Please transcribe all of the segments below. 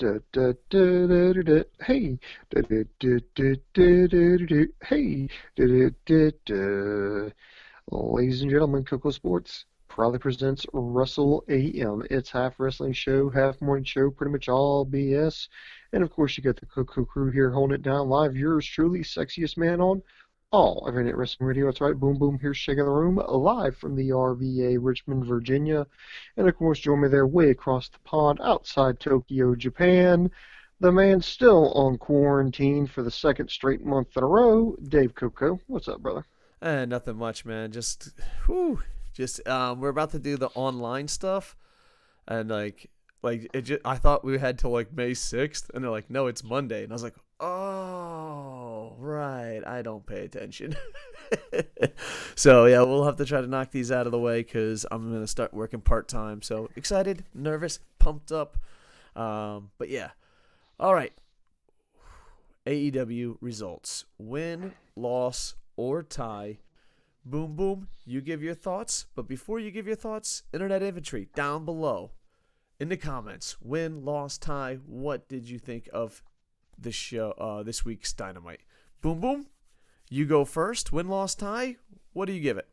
Da, da, da, da, da, da. Hey. Da, da, da, da, da, da, da, da. Hey. Da, da, da, da. Ladies and gentlemen, Coco Sports proudly presents Wrestle AM. It's half wrestling show, half morning show, pretty much all BS. And of course, you got the Coco crew here holding it down live. Yours truly, sexiest man on all of Internet Wrestling Radio. That's right, Boom Boom here, shaking the room, live from the RVA, Richmond, Virginia. And of course, join me there way across the pond outside Tokyo, Japan. The man still on quarantine for the second straight month in a row, Dave Coco. What's up, brother? Nothing much, man. We're about to do the online stuff, and I thought we had till like May 6th, and they're like, no, it's Monday, and I was like, oh, right, I don't pay attention. So yeah, we'll have to try to knock these out of the way because I'm gonna start working part time. So excited, nervous, pumped up, but yeah, all right. AEW results: win, loss, or tie. Boom Boom, you give your thoughts, but before you give your thoughts, internet infantry down below in the comments, win, loss, tie, what did you think of the show, this week's Dynamite? Boom Boom, you go first. Win, loss, tie, what do you give it?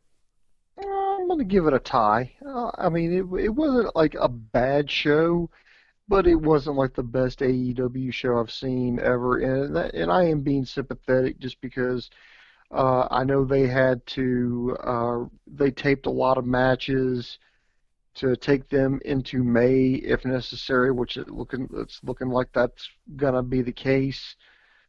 I'm going to give it a tie. I mean, it wasn't like a bad show, but it wasn't like the best AEW show I've seen ever. And I am being sympathetic just because I know they taped a lot of matches to take them into May if necessary, which it's looking like that's gonna be the case.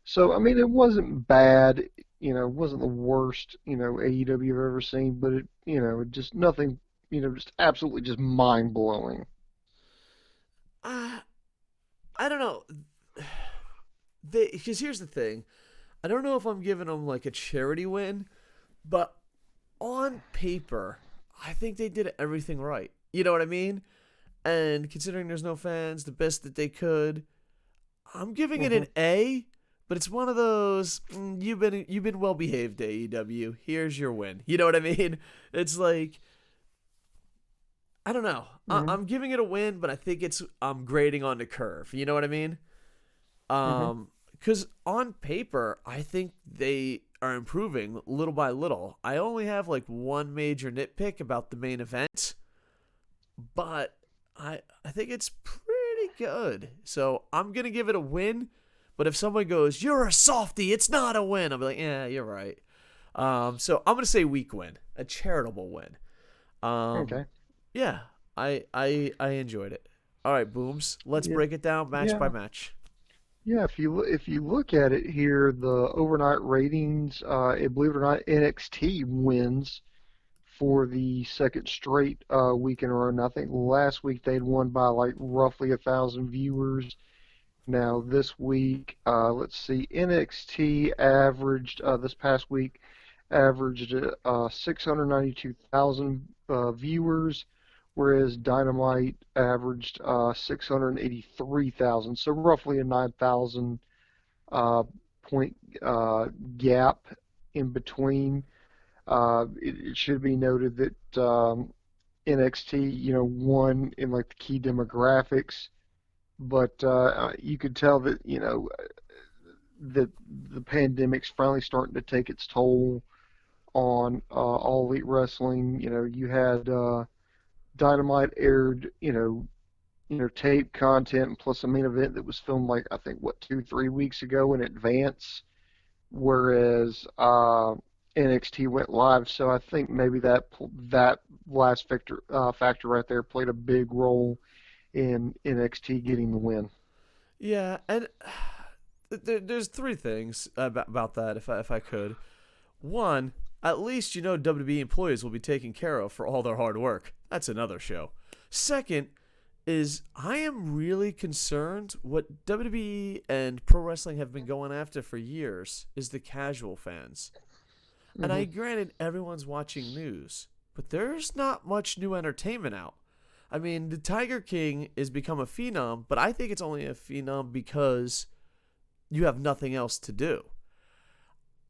So I mean, it wasn't bad, it wasn't the worst, AEW I've ever seen, but just nothing, just absolutely just mind blowing. Uh, I don't know. Because here's the thing. I don't know if I'm giving them like a charity win, but on paper, I think they did everything right. You know what I mean? And considering there's no fans, the best that they could, I'm giving it Hmm. an A. But it's one of those you've been well behaved, AEW. Here's your win. You know what I mean? It's like I don't know. Hmm. I'm giving it a win, but I think I'm grading on the curve. You know what I mean? Hmm. Because on paper, I think they are improving little by little. I only have like one major nitpick about the main event, but I think it's pretty good. So I'm gonna give it a win. But if someone goes, "You're a softie," it's not a win. I'll be like, "Yeah, you're right." So I'm gonna say weak win, a charitable win. Um, Okay. yeah, I enjoyed it. All right, Booms. Let's Yeah. break it down match by Yeah. match. Yeah, if you look at it here, the overnight ratings, believe it or not, NXT wins for the second straight week in a row. And I think last week they'd won by like roughly 1,000 viewers. Now this week, let's see, NXT averaged this past week averaged 692,000 viewers, whereas Dynamite averaged 683,000. So roughly a 9,000 uh, point gap in between. It should be noted that NXT, won in like the key demographics, but you could tell that that the pandemic's finally starting to take its toll on All Elite Wrestling. You had Dynamite aired, tape content plus a main event that was filmed like I think what 2, 3 weeks ago in advance, whereas NXT went live. So I think maybe that last factor right there played a big role in NXT getting the win. Yeah, and there's three things about that, if I could. One, at least WWE employees will be taken care of for all their hard work. That's another show. Second is I am really concerned what WWE and pro wrestling have been going after for years is the casual fans. And Hmm. I granted everyone's watching news, but there's not much new entertainment out. I mean, the Tiger King has become a phenom, but I think it's only a phenom because you have nothing else to do.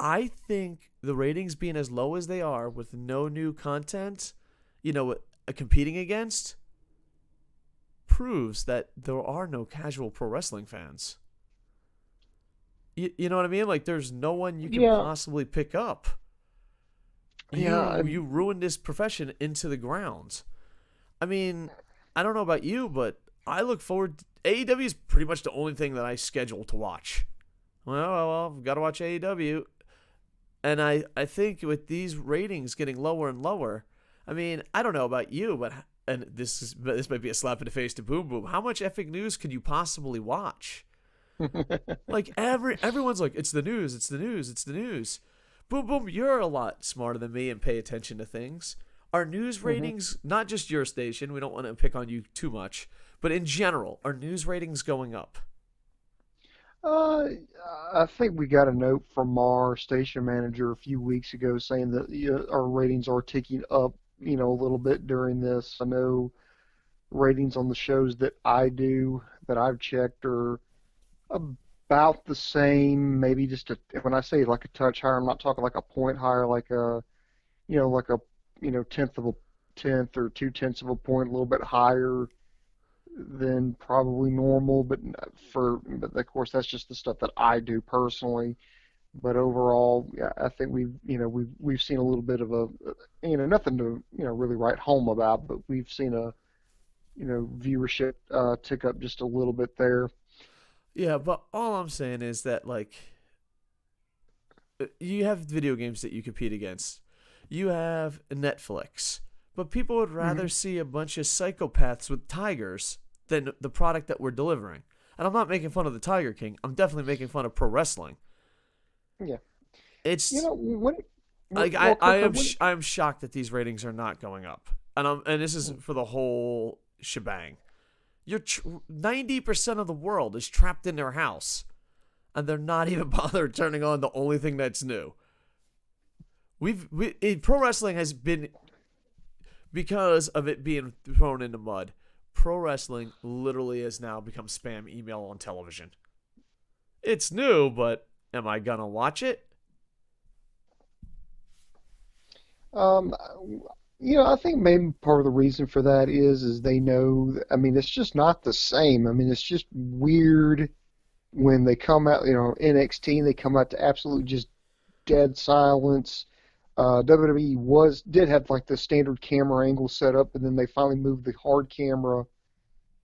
I think the ratings being as low as they are with no new content, competing against, proves that there are no casual pro wrestling fans. You know what I mean? Like, there's no one you can Yeah, possibly pick up. yeah, You ruined this profession into the ground. I mean, I don't know about you, but I look forward. AEW is pretty much the only thing that I schedule to watch. Well, I've got to watch AEW. And I think with these ratings getting lower and lower, I mean, I don't know about you, but this might be a slap in the face to Boom Boom. How much epic news could you possibly watch? Like everyone's like, it's the news, it's the news, it's the news. Boom Boom, you're a lot smarter than me and pay attention to things. Are news hmm ratings, not just your station, we don't want to pick on you too much, but in general, are news ratings going up? Uh, I think we got a note from our station manager a few weeks ago saying that our ratings are ticking up, a little bit during this. I know ratings on the shows that I do, that I've checked, are about the same, maybe just when I say like a touch higher, I'm not talking like a point higher, like like a, tenth of a tenth or 2/10 of a point, a little bit higher than probably normal, but of course that's just the stuff that I do personally. But overall, yeah, I think we've seen a little bit of a, nothing to really write home about, but we've seen a viewership tick up just a little bit there. Yeah, but all I'm saying is that, like, you have video games that you compete against. You have Netflix. But people would rather hmm see a bunch of psychopaths with tigers than the product that we're delivering. And I'm not making fun of the Tiger King. I'm definitely making fun of pro wrestling. Yeah, you It's know when, like well, Coco, I am shocked that these ratings are not going up. And this is for the whole shebang. 90% of the world is trapped in their house, and they're not even bothered turning on the only thing that's new. Pro wrestling has been, because of it being thrown in the mud. Pro wrestling literally has now become spam email on television. It's new, but am I gonna watch it? um, I think maybe part of the reason for that is they know. I mean, it's just not the same. I mean, it's just weird when they come out. NXT, they come out to absolute just dead silence. WWE did have like the standard camera angle set up, and then they finally moved the hard camera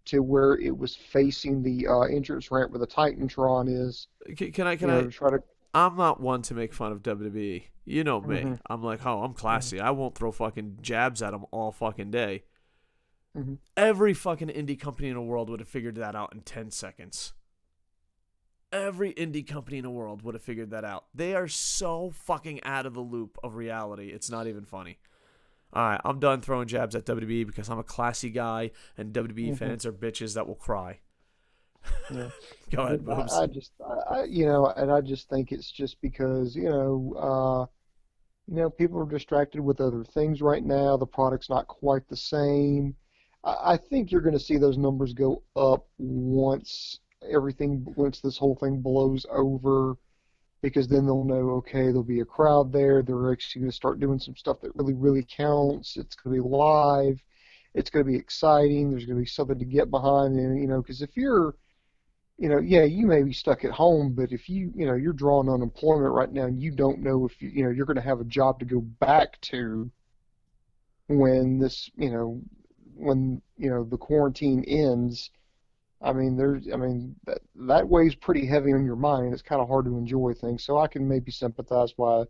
to where it was facing the entrance ramp where the Titantron is. Can I? Can I? To try to. I'm not one to make fun of WWE. You know me. hmm I'm like, oh, I'm hmm classy. I won't throw fucking jabs at them all fucking day. hmm Every fucking indie company in the world would have figured that out in 10 seconds. Every indie company in the world would have figured that out. They are so fucking out of the loop of reality. It's not even funny. All right, I'm done throwing jabs at WWE because I'm a classy guy, and WWE hmm fans are bitches that will cry. Yeah. Go But ahead, Boobs. and I just think it's just because, people are distracted with other things right now. The product's not quite the same. I think you're going to see those numbers go up once this whole thing blows over, because then they'll know, okay, there'll be a crowd there. They're actually going to start doing some stuff that really, really counts. It's going to be live. It's going to be exciting. There's going to be something to get behind, and because if you're yeah, you may be stuck at home, but if you're drawing unemployment right now and you don't know if you're going to have a job to go back to when the quarantine ends. I mean, that weighs pretty heavy on your mind. It's kind of hard to enjoy things. So I can maybe sympathize why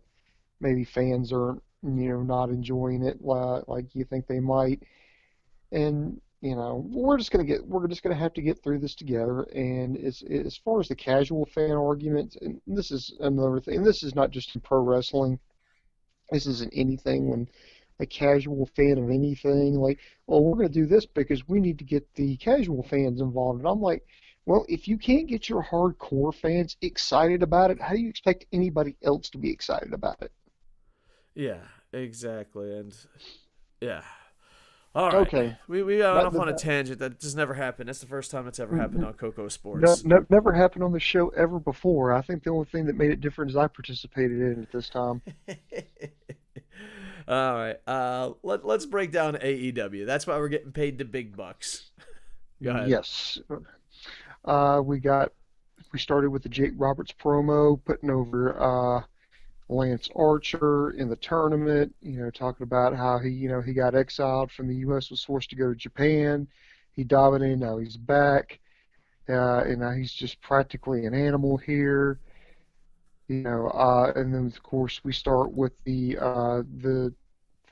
maybe fans are, not enjoying it like you think they might. And we're just gonna have to get through this together. And as far as the casual fan argument, and this is another thing. And this is not just in pro wrestling. This isn't anything. When a casual fan of anything, like, oh, we're gonna do this because we need to get the casual fans involved. And I'm like, well, if you can't get your hardcore fans excited about it, how do you expect anybody else to be excited about it? Yeah, exactly. And yeah. All right. Okay, We got that, enough on a that, tangent. That just never happened. That's the first time it's ever happened that on Coco no, Sports. no, never happened on the show ever before. I think the only thing that made it different is I participated in it this time. All right. Let's break down AEW. That's why we're getting paid the big bucks. Go ahead. Yes. We started with the Jake Roberts promo, putting over Lance Archer in the tournament, talking about how he got exiled from the U.S., was forced to go to Japan. He dominated, now he's back, and now he's just practically an animal here. And then of course we start with the I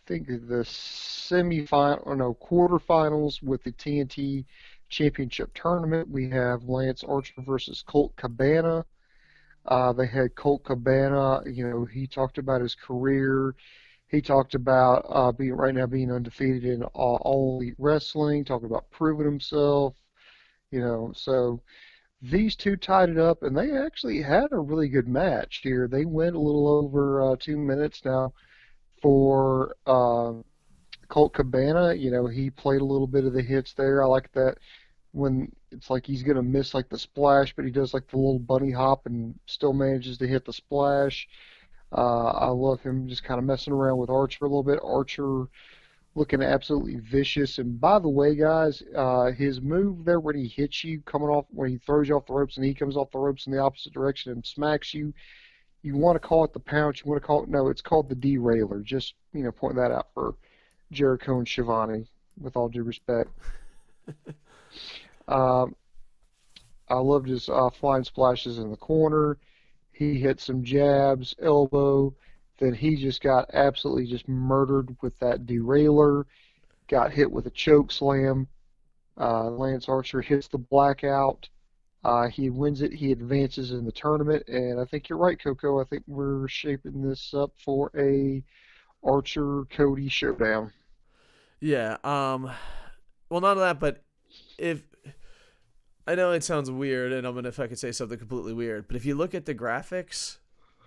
think the semifinal, or no, quarterfinals with the TNT Championship tournament. We have Lance Archer versus Colt Cabana. They had Colt Cabana. He talked about his career. He talked about being undefeated in all elite wrestling. Talking about proving himself. So these two tied it up, and they actually had a really good match here. They went a little over 2 minutes now for Colt Cabana. He played a little bit of the hits there. I like that when it's like he's gonna miss like the splash, but he does like the little bunny hop and still manages to hit the splash. I love him just kind of messing around with Archer a little bit. Archer looking absolutely vicious. And by the way, guys, his move there when he hits you, coming off when he throws you off the ropes and he comes off the ropes in the opposite direction and smacks you. You want to call it the pounce. You want to call it no. It's called the derailer. Just point that out for Jericho and Shivani, with all due respect. Um, I loved his flying splashes in the corner. He hit some jabs, elbow. Then he just got absolutely just murdered with that derailer. Got hit with a choke slam. Lance Archer hits the blackout. He wins it. He advances in the tournament. And I think you're right, Coco. I think we're shaping this up for a Archer Cody showdown. Yeah. Well, none of that, but if I know it sounds weird, and I'm gonna if I could say something completely weird, but if you look at the graphics,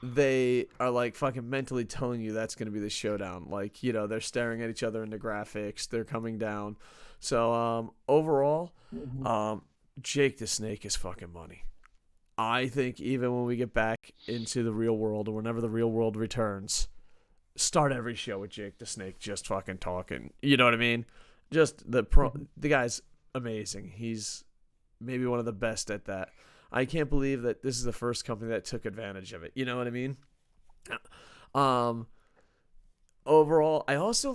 they are like fucking mentally telling you that's gonna be the showdown. Like they're staring at each other in the graphics. They're coming down. So overall, Mm-hmm. Jake the Snake is fucking money. I think even when we get back into the real world, or whenever the real world returns, start every show with Jake the Snake just fucking talking. You know what I mean? Just the guy's amazing. He's maybe one of the best at that. I can't believe that this is the first company that took advantage of it. You know what I mean? Um, Overall, I also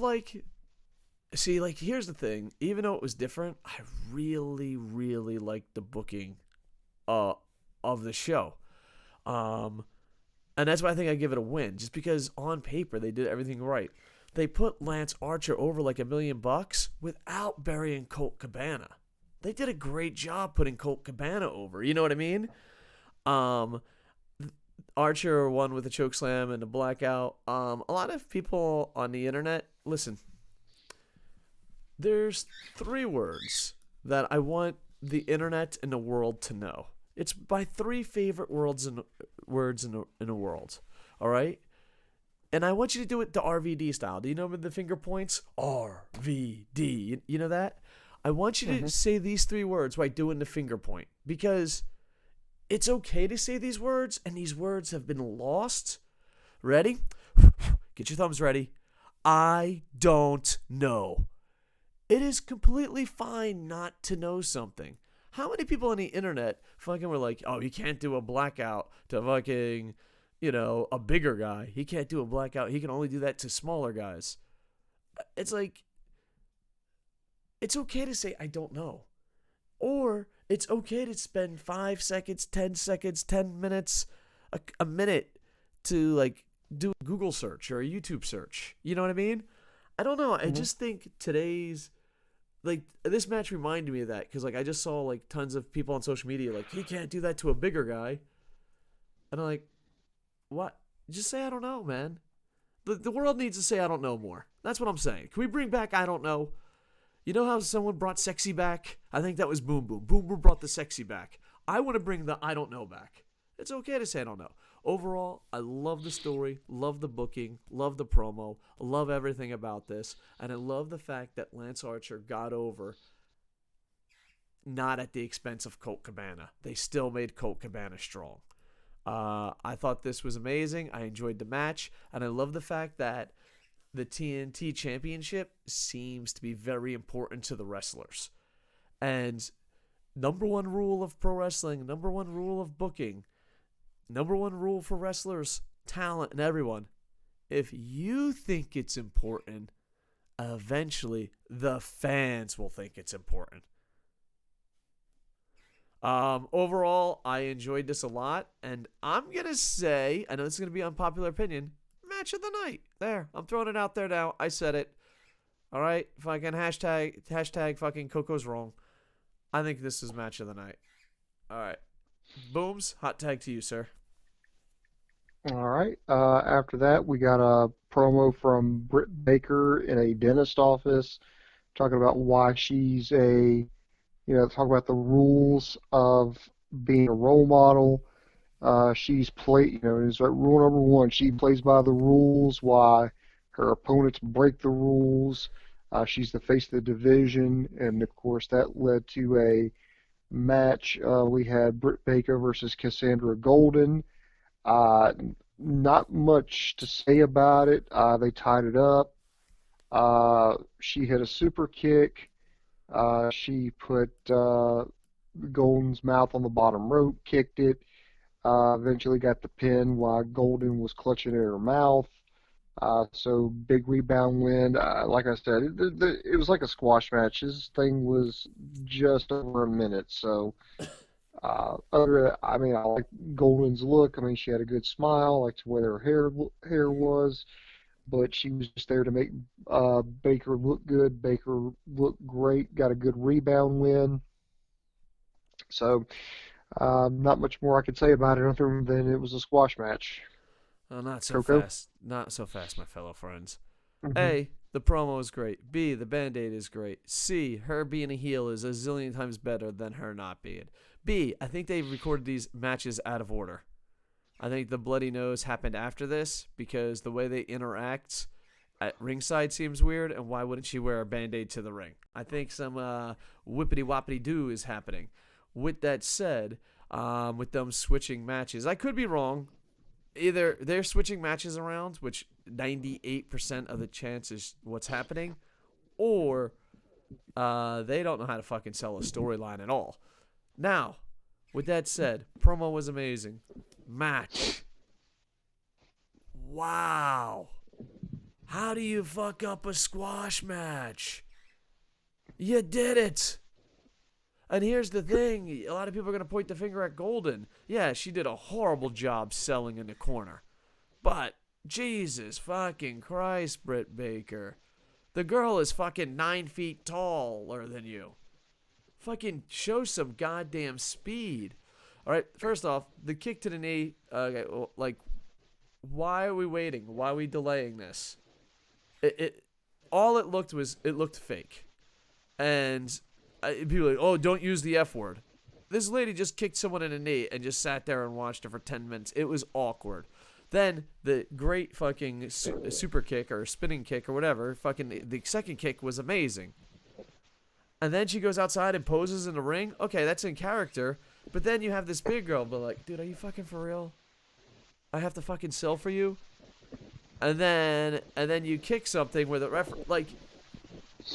here's the thing. Even though it was different, I really, really liked the booking, uh, of the show. Um, and that's why I think I give it a win, just because on paper they did everything right. They put Lance Archer over like $1 million without burying Colt Cabana. They did a great job putting Colt Cabana over. You know what I mean? Um, Archer won with a chokeslam and a blackout. A lot of people on the internet, listen, there's 3 words that I want the internet and the world to know. It's my 3 favorite words in the world. All right? And I want you to do it the RVD style. Do you know the finger points? RVD. You know that? I want you to Mm-hmm. say these 3 words while doing the finger point, because it's okay to say these words, and these words have been lost. Ready? Get your thumbs ready. I don't know. It is completely fine not to know something. How many people on the internet fucking were like, oh, you can't do a blackout to fucking, a bigger guy. He can't do a blackout. He can only do that to smaller guys. It's like, it's okay to say, I don't know. Or it's okay to spend 5 seconds, 10 seconds, 10 minutes, a minute to like do a Google search or a YouTube search. You know what I mean? I don't know. I Mm-hmm. just think today's like this match reminded me of that, because like I just saw like tons of people on social media like, he can't do that to a bigger guy, and I'm like, what? Just say I don't know, man. The world needs to say I don't know more. That's what I'm saying. Can we bring back I don't know? You know how someone brought sexy back? I think that was Boom Boom. Boom Boom brought the sexy back. I want to bring the I don't know back. It's okay to say I don't know. Overall, I love the story, love the booking, love the promo, love everything about this, and I love the fact that Lance Archer got over, not at the expense of Colt Cabana. They still made Colt Cabana strong. I thought this was amazing. I enjoyed the match, and I love the fact that the TNT Championship seems to be very important to the wrestlers. And number one rule of pro wrestling, number one rule of booking, number one rule for wrestlers, talent, and everyone. If you think it's important, eventually the fans will think it's important. Overall, I enjoyed this a lot, and I'm gonna say, I know this is gonna be unpopular opinion, match of the night. There, I'm throwing it out there now. I said it. All right, fucking hashtag fucking Coco's wrong. I think this is match of the night. All right, Booms, hot tag to you, sir. All right. After that, we got a promo from Britt Baker in a dentist office talking about why she's talk about the rules of being a role model. It's like rule number one, she plays by the rules, why her opponents break the rules. She's the face of the division, and of course that led to a match. We had Britt Baker versus Cassandra Golden. Uh, Not much to say about it. They tied it up. She hit a super kick. She put Golden's mouth on the bottom rope, kicked it. Eventually got the pin while Golden was clutching at her mouth. So big rebound win. Like I said, it was like a squash match. This thing was just over a minute. So I like Golden's look. I mean, she had a good smile. I liked the way her hair was, but she was just there to make Baker look good. Baker looked great. Got a good rebound win. So not much more I could say about it other than it was a squash match. Oh, not so Coco? fast. Not so fast, my fellow friends. Mm-hmm. A, the promo is great. B, the Band-Aid is great. C, her being a heel is a zillion times better than her not being. B, I think they recorded these matches out of order. I think the bloody nose happened after this because the way they interact at ringside seems weird, and why wouldn't she wear a Band-Aid to the ring? I think some whippity-woppity-doo is happening. With that said, with them switching matches, I could be wrong. Either they're switching matches around, which 98% of the chance is what's happening, or they don't know how to fucking sell a storyline at all. Now, with that said, promo was amazing. Match. Wow. How do you fuck up a squash match? You did it. And here's the thing. A lot of people are going to point the finger at Golden. Yeah, she did a horrible job selling in the corner. But, Jesus fucking Christ, Britt Baker. The girl is fucking 9 feet taller than you. Fucking show some goddamn speed. All right, first off, the kick to the knee. Okay, well, why are we waiting? Why are we delaying this? All it looked fake. And people are like, oh, don't use the F word. This lady just kicked someone in the knee and just sat there and watched her for 10 minutes. It was awkward. Then the great fucking super kick or spinning kick or whatever, fucking the second kick was amazing. And then she goes outside and poses in the ring. Okay, that's in character. But then you have this big girl, but like, dude, are you fucking for real? I have to fucking sell for you? And then you kick something where the ref, like,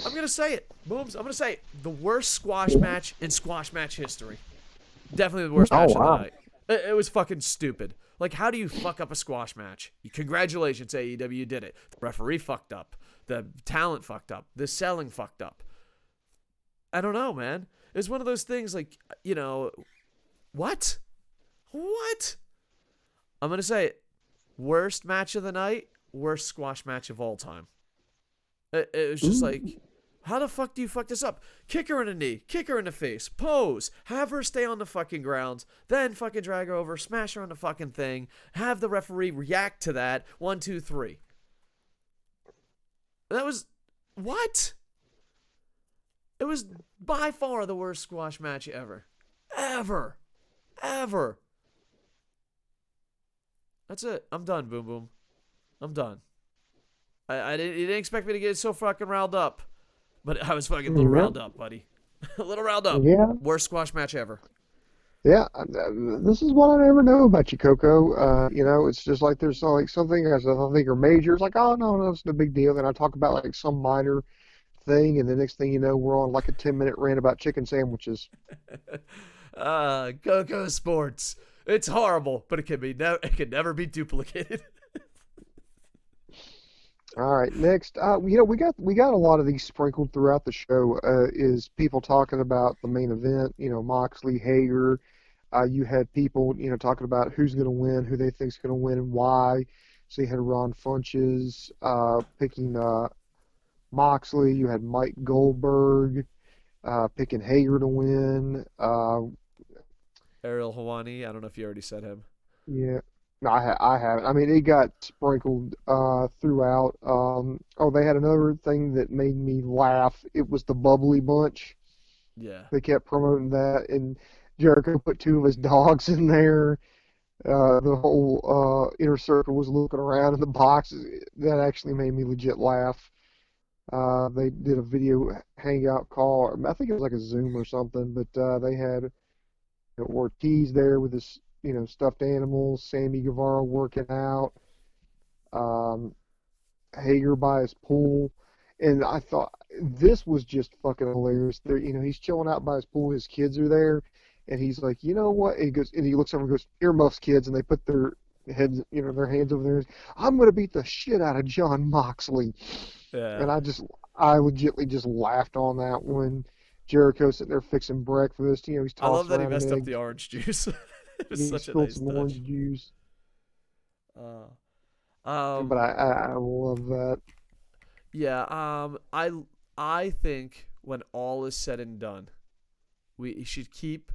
I'm going to say it. Booms, I'm going to say it. The worst squash match in squash match history. Definitely the worst match of the night. It was fucking stupid. Like, how do you fuck up a squash match? Congratulations, AEW, you did it. The referee fucked up. The talent fucked up. The selling fucked up. I don't know, man. It's one of those things like, what? What? I'm going to say it. Worst match of the night, worst squash match of all time. It was just like, how the fuck do you fuck this up? Kick her in the knee, kick her in the face, pose, have her stay on the fucking ground, then fucking drag her over, smash her on the fucking thing, have the referee react to that. 1, 2, 3. That was, what? It was by far the worst squash match ever. Ever. That's it. I'm done, Boom Boom. I'm done. You didn't expect me to get so fucking riled up. But I was fucking a little riled up, buddy. A little riled up. Yeah. Worst squash match ever. Yeah, this is what I never know about you, Coco. It's just like there's like something I think are major. It's like, oh no, it's no big deal. Then I talk about like some minor thing, and the next thing you know, we're on like a 10-minute rant about chicken sandwiches. KocoSports. It's horrible, but it can never be duplicated. All right, next, we got a lot of these sprinkled throughout the show. Is people talking about the main event? Moxley, Hager. You had people, talking about who's going to win, who they think's going to win, and why. So you had Ron Funches picking Moxley. You had Mike Goldberg picking Hager to win. Ariel Hawani. I don't know if you already said him. Yeah, no, I haven't. I mean, it got sprinkled throughout. They had another thing that made me laugh. It was the Bubbly Bunch. Yeah. They kept promoting that, and Jericho put two of his dogs in there. The whole inner circle was looking around in the boxes. That actually made me legit laugh. They did a video hangout call. I think it was like a Zoom or something, but they had Ortiz there with his stuffed animals, Sammy Guevara working out, Hager by his pool, and I thought this was just fucking hilarious. There, he's chilling out by his pool. His kids are there, and he's like, you know what? And he looks over and goes, "Earmuffs, kids," and they put their heads, their hands over there. I'm gonna beat the shit out of John Moxley. Yeah. And I legitimately just laughed on that when Jericho sitting there fixing breakfast. He's tossing I love that he around messed up eggs. the orange juice. It was He such a spilled nice some touch. orange juice. But Um, I love that. yeah. I think when all is said and done, we should keep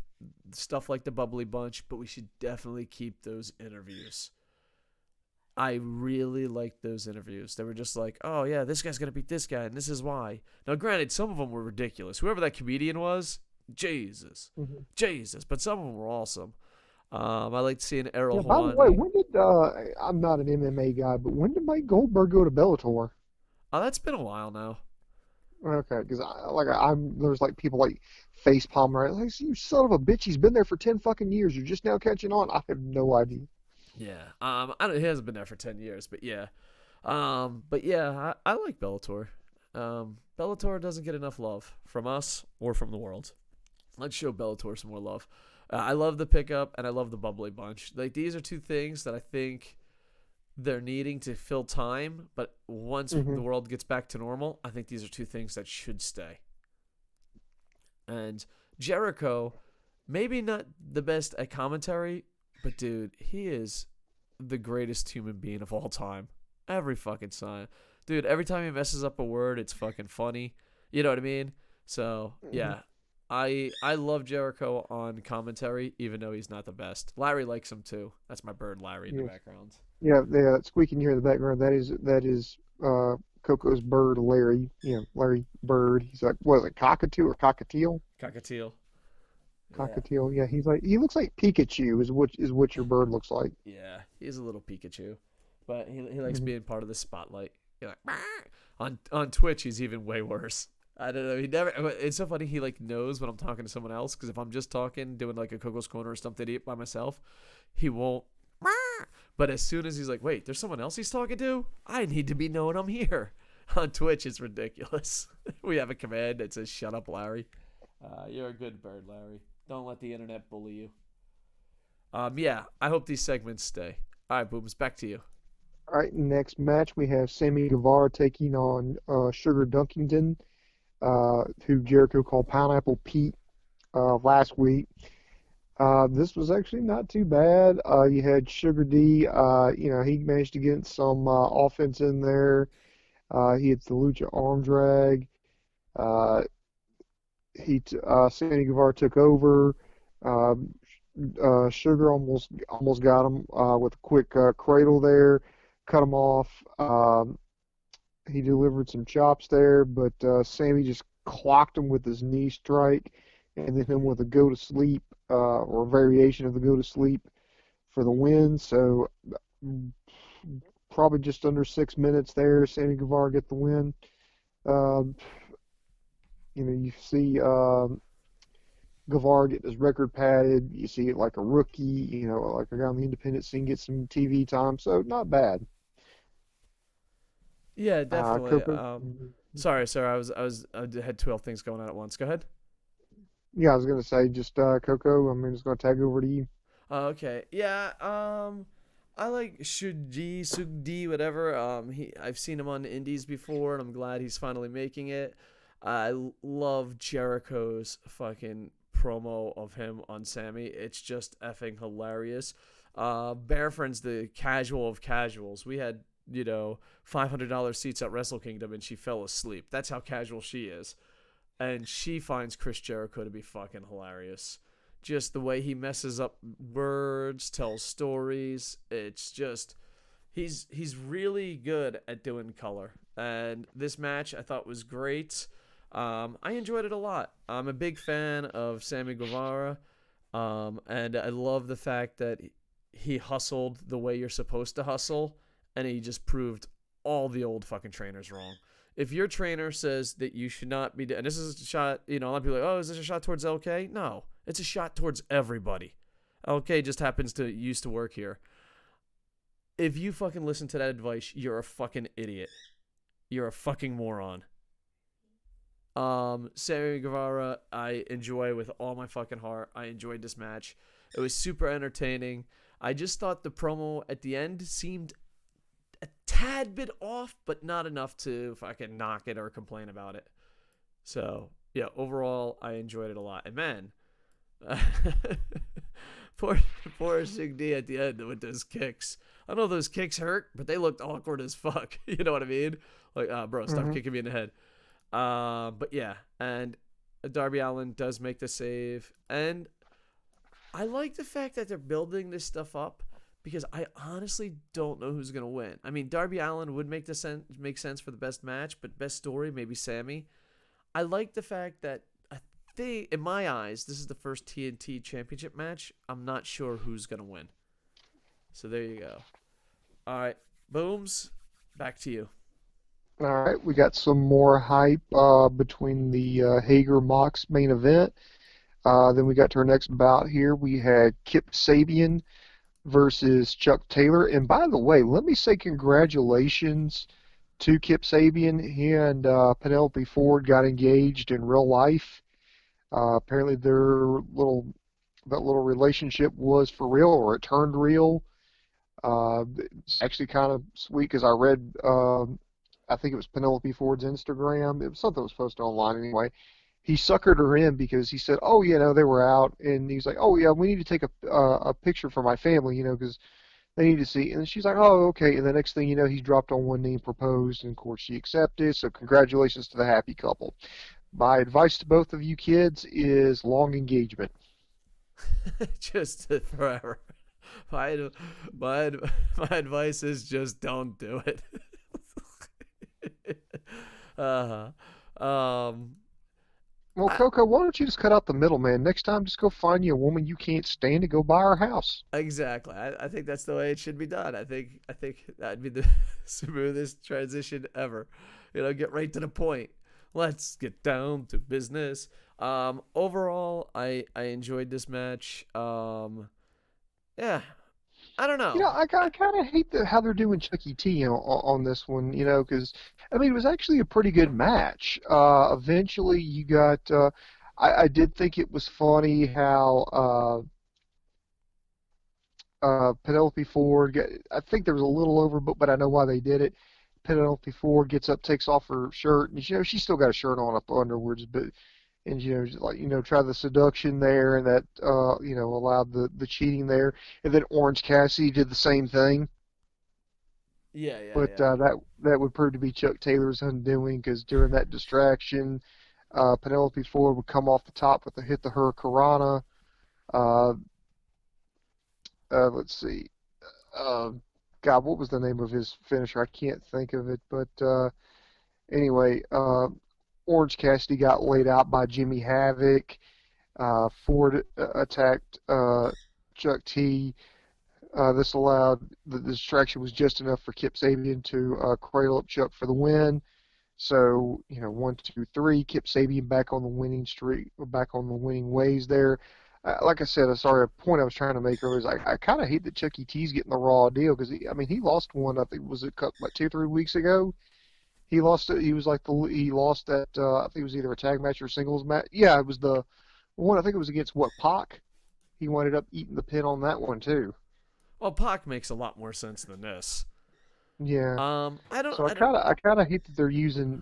stuff like the Bubbly Bunch, but we should definitely keep those interviews. I really liked those interviews. They were just like, oh, yeah, this guy's going to beat this guy, and this is why. Now, granted, some of them were ridiculous. Whoever that comedian was, Jesus. Mm-hmm. Jesus. But some of them were awesome. I liked seeing Yeah. Errol By the way, Hawani. when did I'm not an MMA guy, but when did Mike Goldberg go to Bellator? Oh, that's been a while now. Okay, because there's like people like face palm right, like, you son of a bitch, he's been there for 10 fucking years. You're just now catching on. I have no idea. Yeah. He hasn't been there for 10 years, but yeah. I like Bellator. Bellator doesn't get enough love from us or from the world. Let's show Bellator some more love. I love the pickup and I love the Bubbly Bunch. Like, these are two things that I think they're needing to fill time, but once Mm-hmm. the world gets back to normal, I think these are two things that should stay. And Jericho, maybe not the best at commentary, but dude, he is the greatest human being of all time. Every fucking time. Dude, every time he messes up a word, it's fucking funny. You know what I mean? So, yeah. I love Jericho on commentary, even though he's not the best. Larry likes him too. That's my bird Larry in the Yes. background. Yeah, that squeaking here in the background, that is Coco's bird, Larry. Larry Bird. He's like, what is it, cockatoo or cockatiel? Cockatiel. Yeah. Cockatiel. Yeah, he looks like Pikachu is what your bird looks like. Yeah. He's a little Pikachu. But he likes Hmm. being part of the spotlight. You're like, on Twitch, he's even way worse. I don't know. He never. It's so funny. He like knows when I'm talking to someone else, because if I'm just talking, doing like a Coco's Corner or Stumped Idiot by myself, he won't. But as soon as he's like, wait, there's someone else he's talking to, I need to be knowing I'm here. On Twitch, it's ridiculous. We have a command that says, "Shut up, Larry." You're a good bird, Larry. Don't let the internet bully you. Yeah. I hope these segments stay. All right, Booms, back to you. All right, next match we have Sammy Guevara taking on Sugar Dunkington, who Jericho called Pineapple Pete last week. This was actually not too bad. You had Sugar D. He managed to get some offense in there. He hits the Lucha arm drag. Uh, Sammy Guevara took over. Uh, Sugar almost got him with a quick cradle there, cut him off. He delivered some chops there, but Sammy just clocked him with his knee strike, and then him with a go to sleep or a variation of the go to sleep for the win. So probably just under 6 minutes there, Sammy Guevara get the win. Um, you see Guevara get his record padded. You see it like a rookie, like a guy on the independent scene get some TV time. So not bad. Yeah, definitely. Coco. Sorry, sir. I had 12 things going on at once. Go ahead. Yeah, I was gonna say just Coco. I'm just gonna tag over to you. Okay. Yeah. I like Suge D, whatever. I've seen him on the Indies before, and I'm glad he's finally making it. Love Jericho's fucking promo of him on Sammy. It's just effing hilarious. Bear Friend's the casual of casuals. We had $500 seats at Wrestle Kingdom, and she fell asleep. That's how casual she is, and she finds Chris Jericho to be fucking hilarious. Just the way he messes up words, tells stories. It's just he's really good at doing color. And this match I thought was great. I enjoyed it a lot. I'm a big fan of Sammy Guevara, and I love the fact that he hustled the way you're supposed to hustle, and he just proved all the old fucking trainers wrong. If your trainer says that you should not be, and this is a shot, a lot of people are like, oh, is this a shot towards LK? No, it's a shot towards everybody. LK just happens to used to work here. If you fucking listen to that advice, you're a fucking idiot. You're a fucking moron. Sammy Guevara, I enjoy with all my fucking heart. I enjoyed this match. It was super entertaining. I just thought the promo at the end seemed a tad bit off, but not enough to fucking knock it or complain about it. So, yeah, overall, I enjoyed it a lot. And man, poor, poor Suge D at the end with those kicks. I know those kicks hurt, but they looked awkward as fuck. You know what I mean? Like, bro, stop Hmm. kicking me in the head. But yeah, and Darby Allin does make the save, and I like the fact that they're building this stuff up because I honestly don't know who's gonna win. I mean, Darby Allin would make sense for the best match, but best story maybe Sammy. I like the fact that I think, in my eyes, this is the first TNT Championship match. I'm not sure who's gonna win. So there you go. All right, Booms, back to you. All right, we got some more hype between the Hager Mox main event. Then we got to our next bout here. We had Kip Sabian versus Chuck Taylor. And by the way, let me say congratulations to Kip Sabian. He and Penelope Ford got engaged in real life. Apparently, that little relationship was for real, or it turned real. It's actually kind of sweet because I read, I think it was Penelope Ford's Instagram. It was something that was posted online anyway. He suckered her in because he said, "Oh, they were out," and he's like, "Oh yeah, we need to take a picture for my family, because they need to see." And she's like, "Oh, okay." And the next thing you know, he's dropped on one knee and proposed, and of course she accepted. So congratulations to the happy couple. My advice to both of you kids is long engagement. Just forever. My, my, my advice is just don't do it. uh, um, Well, I, Coco, why don't you just cut out the middleman? Next time, just go find you a woman you can't stand and go buy her house. exactly. I think that's the way it should be done. I think that'd be the smoothest transition ever. Get right to the point. Let's get down to business. Overall, I enjoyed this match. Yeah, I don't know. I kind of hate how they're doing Chucky T on this one, because I mean it was actually a pretty good match. Eventually, you got. I did think it was funny how Penelope Ford. I think there was a little overbook, but I know why they did it. Penelope Ford gets up, takes off her shirt, and she's still got a shirt on up underwards, but and just like try the seduction there, and that allowed the cheating there, and then Orange Cassidy did the same thing, Yeah, yeah, but yeah. that would prove to be Chuck Taylor's undoing because during that distraction, Penelope Ford would come off the top with a hit the Hurricanrana. Uh, let's see, uh, God, what was the name of his finisher? I can't think of it, but anyway, Orange Cassidy got laid out by Jimmy Havoc. Ford attacked Chuck T. This allowed the distraction was just enough for Kip Sabian to cradle up Chuck for the win. So, 1, 2, 3, Kip Sabian back on the winning streak, back on the winning ways there. Like I said, sorry, a point I was trying to make earlier is I kind of hate that Chucky T's getting the raw deal because I mean he lost one. I think was it like 2 or 3 weeks ago. He lost it. He lost that. I think it was either a tag match or a singles match. Yeah, it was the one. I think it was against what, Pac. He ended up eating the pin on that one too. Well, Pac makes a lot more sense than this. Yeah. I don't, So I don't, I kind of hate that they're using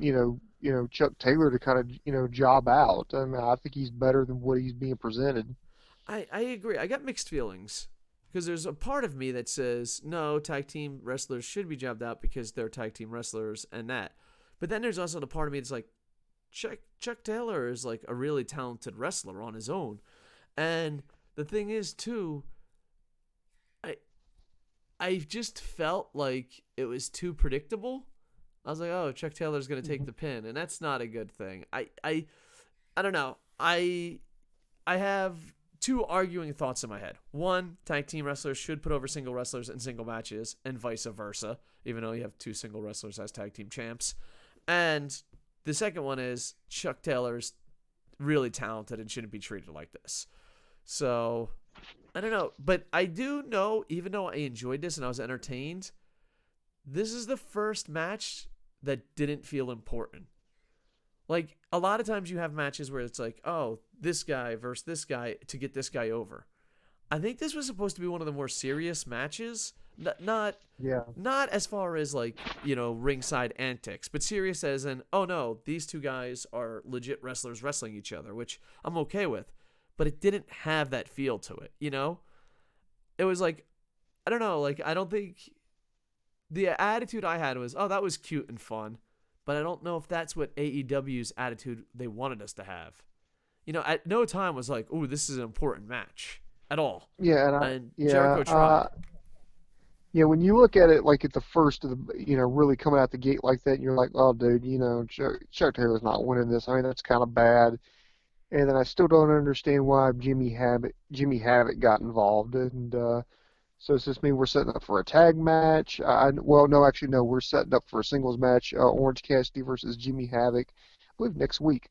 Chuck Taylor to kind of job out. I mean, I think he's better than what he's being presented. I agree. I got mixed feelings because there's a part of me that says no, tag team wrestlers should be jobbed out because they're tag team wrestlers and that. But then there's also the part of me that's like, Chuck Taylor is like a really talented wrestler on his own, and the thing is too, I I just felt like it was too predictable. I was like, oh, Chuck Taylor's gonna take the pin, and that's not a good thing. I don't know. I have two arguing thoughts in my head. One, tag team wrestlers should put over single wrestlers in single matches, and vice versa, even though you have two single wrestlers as tag team champs. And the second one is Chuck Taylor's really talented and shouldn't be treated like this. So, I don't know. But I do know, even though I enjoyed this and I was entertained, this is the first match that didn't feel important. Like, a lot of times you have matches where it's like, oh, this guy versus this guy to get this guy over. I think this was supposed to be one of the more serious matches. Yeah. Not as far as, like, ringside antics, but serious as in, oh no, these two guys are legit wrestlers wrestling each other, which I'm okay with. But it didn't have that feel to it, It was like, I don't know, like, I don't think the attitude I had was, oh, that was cute and fun. But I don't know if that's what AEW's attitude they wanted us to have. At no time was like, oh, this is an important match at all. Yeah, And Jericho tried. yeah. When you look at it like at the first of the, really coming out the gate like that, and you're like, oh, dude, Chuck Taylor's not winning this. I mean, that's kind of bad. And then I still don't understand why Jimmy Havoc got involved. And so does this mean we're setting up for a tag match? Well, no, actually, no. We're setting up for a singles match. Orange Cassidy versus Jimmy Havoc, I believe next week.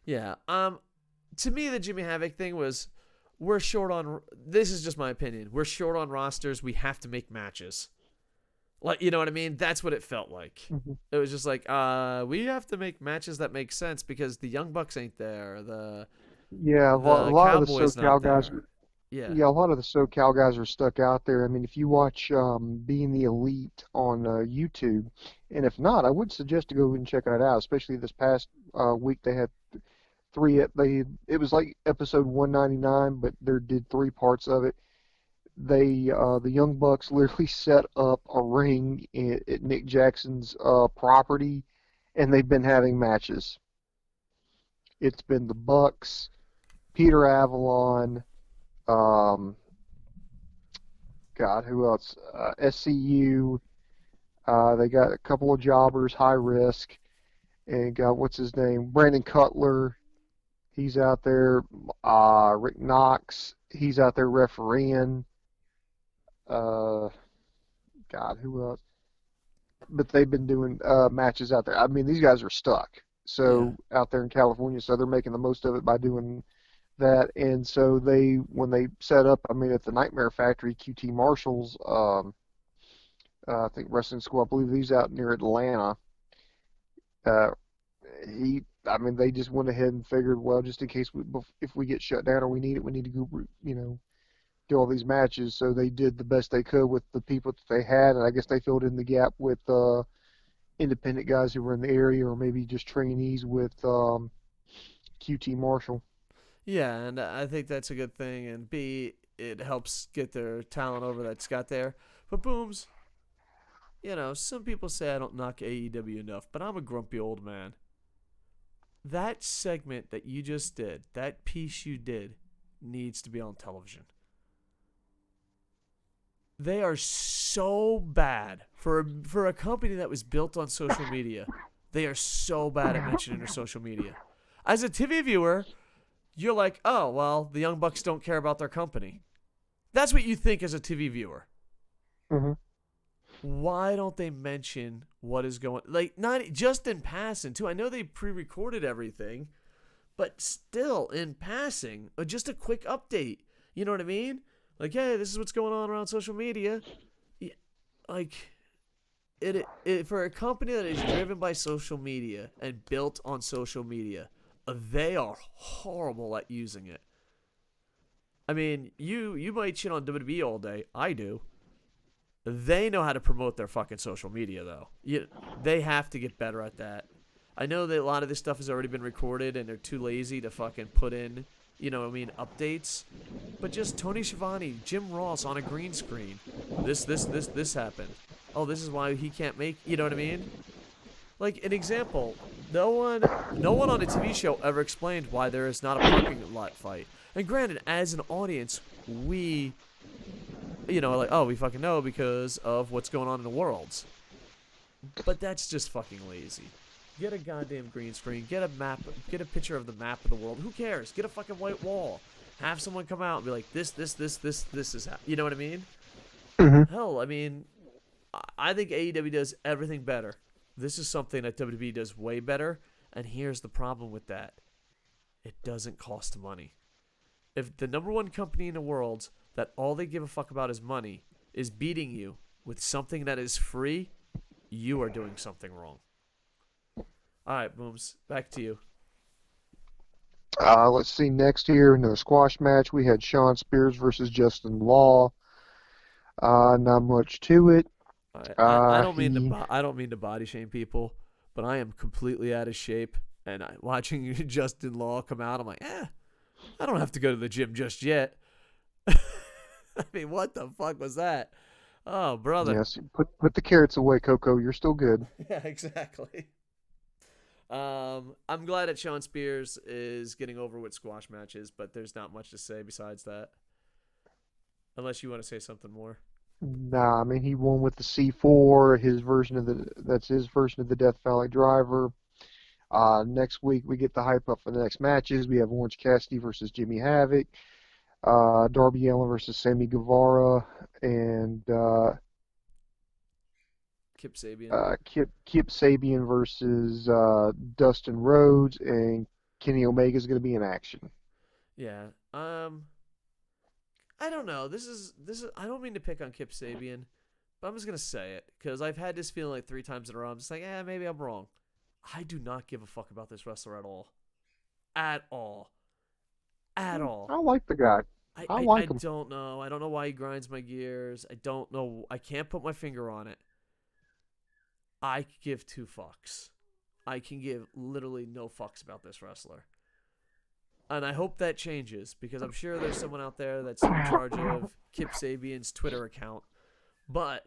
Yeah. To me, the Jimmy Havoc thing was, we're short on. This is just my opinion. We're short on rosters. We have to make matches. Like, you know what I mean? That's what it felt like. Mm-hmm. It was just like, we have to make matches that make sense because the Young Bucks ain't there. Yeah, a lot of the Cowboys SoCal not guys. there. Yeah. Yeah, a lot of the SoCal guys are stuck out there. I mean, if you watch Being the Elite on YouTube, and if not, I would suggest to go and check it out. Especially this past week, they had it was like episode 199, but they did three parts of it. The Young Bucks literally set up a ring at Nick Jackson's property, and they've been having matches. It's been the Bucks, Peter Avalon. God, who else? SCU. They got a couple of jobbers, high risk, and got what's his name? Brandon Cutler. He's out there. Rick Knox. He's out there refereeing. God, who else? But they've been doing matches out there. I mean, these guys are stuck. So out there in California, so they're making the most of it by doing that. And so when they set up, I mean, at the Nightmare Factory, QT Marshall's, I think wrestling school, I believe he's out near Atlanta. They just went ahead and figured, well, just in case if we get shut down or we need to go, do all these matches. So they did the best they could with the people that they had, and I guess they filled in the gap with independent guys who were in the area, or maybe just trainees with QT Marshall. Yeah, and I think that's a good thing. And B, it helps get their talent over that's got there. But Booms, some people say I don't knock AEW enough, but I'm a grumpy old man. That segment that you just did, that piece you did, needs to be on television. They are so bad for a company that was built on social media. They are so bad at mentioning their social media. As a TV viewer, you're like, oh, well, the Young Bucks don't care about their company. That's what you think as a TV viewer. Mm-hmm. Why don't they mention what is going, like, not just in passing too? I know they pre-recorded everything, but still in passing, just a quick update. You know what I mean? Like, hey, this is what's going on around social media. Yeah, like, for a company that is driven by social media and built on social media, they are horrible at using it. I mean, you might shit on WWE all day. I do. They know how to promote their fucking social media, though. They have to get better at that. I know that a lot of this stuff has already been recorded, and they're too lazy to fucking put in, updates. But just Tony Schiavone, Jim Ross on a green screen. This happened. Oh, this is why he can't make. You know what I mean? Like an example, no one on a TV show ever explained why there is not a parking lot fight. And granted, as an audience, we like, oh, we fucking know because of what's going on in the world. But that's just fucking lazy. Get a goddamn green screen. Get a map. Get a picture of the map of the world. Who cares? Get a fucking white wall. Have someone come out and be like, this is. You know what I mean? Mm-hmm. Hell, I mean, I think AEW does everything better. This is something that WWE does way better. And here's the problem with that: it doesn't cost money. If the number one company in the world that all they give a fuck about is money is beating you with something that is free, you are doing something wrong. All right, Booms, back to you. Let's see, next here in the squash match, we had Shawn Spears versus Justin Law. Not much to it. I don't mean to body shame people, but I am completely out of shape. And watching Justin Law come out, I'm like, I don't have to go to the gym just yet. I mean, what the fuck was that? Oh, brother. Yes, put the carrots away, Koco. You're still good. Yeah, exactly. I'm glad that Shawn Spears is getting over with squash matches, but there's not much to say besides that. Unless you want to say something more. Nah, I mean he won with the C4. That's his version of the Death Valley Driver. Next week we get the hype up for the next matches. We have Orange Cassidy versus Jimmy Havoc, Darby Allin versus Sammy Guevara, and Kip Sabian. Kip Sabian versus Dustin Rhodes, and Kenny Omega is going to be in action. Yeah. I don't know. This is. I don't mean to pick on Kip Sabian, but I'm just gonna say it because I've had this feeling like 3 times in a row. I'm just like, maybe I'm wrong. I do not give a fuck about this wrestler at all. At all. At all. I like the guy. I like him. I don't know. I don't know why he grinds my gears. I don't know. I can't put my finger on it. I give 2 fucks. I can give literally no fucks about this wrestler. And I hope that changes because I'm sure there's someone out there that's in charge of Kip Sabian's Twitter account. But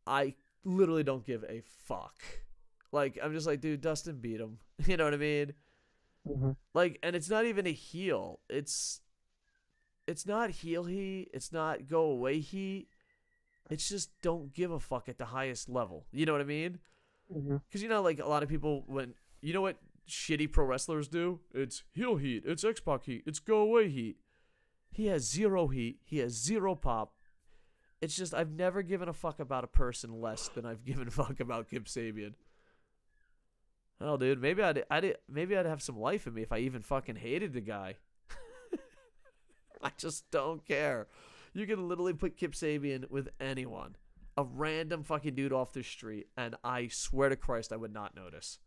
I literally don't give a fuck. Like, I'm just like, dude, Dustin beat him. You know what I mean? Mm-hmm. Like, and it's not even a heel. It's not heel heat. It's not go away heat. It's just don't give a fuck at the highest level. You know what I mean? Because like a lot of people when what shitty pro wrestlers do? It's heel heat. It's X-Pac heat. It's go away heat. He has 0 heat. He has 0 pop. It's just I've never given a fuck about a person less than I've given a fuck about Kip Sabian. Oh, dude, maybe I'd have some life in me if I even fucking hated the guy. I just don't care. You can literally put Kip Sabian with anyone. A random fucking dude off the street, and I swear to Christ I would not notice.